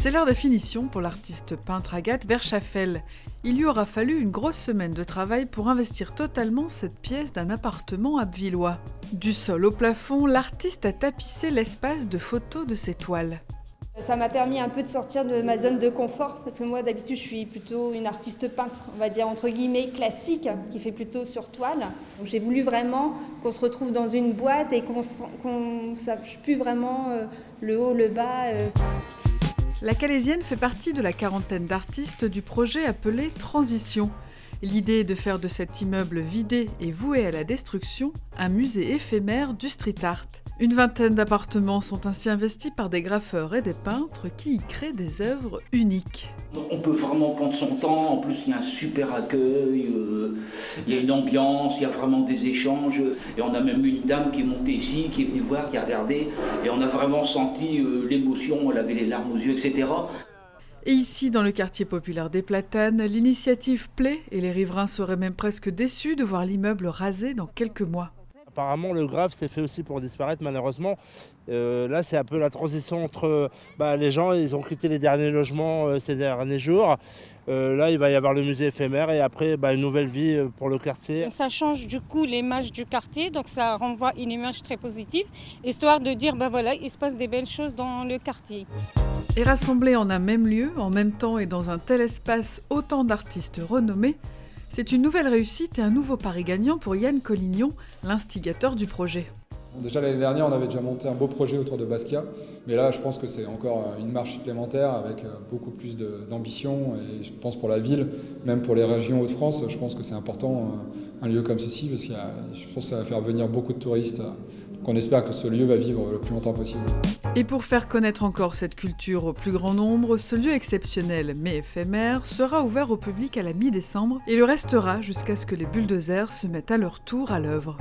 C'est l'heure des finitions pour l'artiste peintre Agathe Verschaffel. Il lui aura fallu une grosse semaine de travail pour investir totalement cette pièce d'un appartement abbvillois. Du sol au plafond, l'artiste a tapissé l'espace de photos de ses toiles. Ça m'a permis un peu de sortir de ma zone de confort, parce que moi d'habitude je suis plutôt une artiste peintre, on va dire entre guillemets classique, qui fait plutôt sur toile. Donc j'ai voulu vraiment qu'on se retrouve dans une boîte et qu'on sache plus vraiment le haut, le bas. La Calaisienne fait partie de la quarantaine d'artistes du projet appelé Transition. L'idée est de faire de cet immeuble vidé et voué à la destruction un musée éphémère du street art. Une vingtaine d'appartements sont ainsi investis par des graffeurs et des peintres qui y créent des œuvres uniques. On peut vraiment prendre son temps, en plus il y a un super accueil, il y a une ambiance, il y a vraiment des échanges. Et on a même une dame qui est montée ici, qui est venue voir, qui a regardé, et on a vraiment senti l'émotion, elle avait les larmes aux yeux, etc. Et ici, dans le quartier populaire des Platanes, l'initiative plaît et les riverains seraient même presque déçus de voir l'immeuble rasé dans quelques mois. Apparemment, le grave c'est fait aussi pour disparaître, malheureusement. Là, c'est un peu la transition entre les gens, ils ont quitté les derniers logements ces derniers jours. Là, il va y avoir le musée éphémère et après, une nouvelle vie pour le quartier. Ça change du coup l'image du quartier, donc ça renvoie une image très positive, histoire de dire, voilà, il se passe des belles choses dans le quartier. Et rassemblés en un même lieu, en même temps et dans un tel espace, autant d'artistes renommés, c'est une nouvelle réussite et un nouveau pari gagnant pour Yann Collignon, l'instigateur du projet. Déjà l'année dernière, on avait déjà monté un beau projet autour de Basquiat, mais là je pense que c'est encore une marche supplémentaire avec beaucoup plus d'ambition et je pense pour la ville, même pour les régions Hauts-de-France, je pense que c'est important un lieu comme ceci parce que je pense que ça va faire venir beaucoup de touristes. Donc on espère que ce lieu va vivre le plus longtemps possible. Et pour faire connaître encore cette culture au plus grand nombre, ce lieu exceptionnel mais éphémère sera ouvert au public à la mi-décembre et le restera jusqu'à ce que les bulldozers se mettent à leur tour à l'œuvre.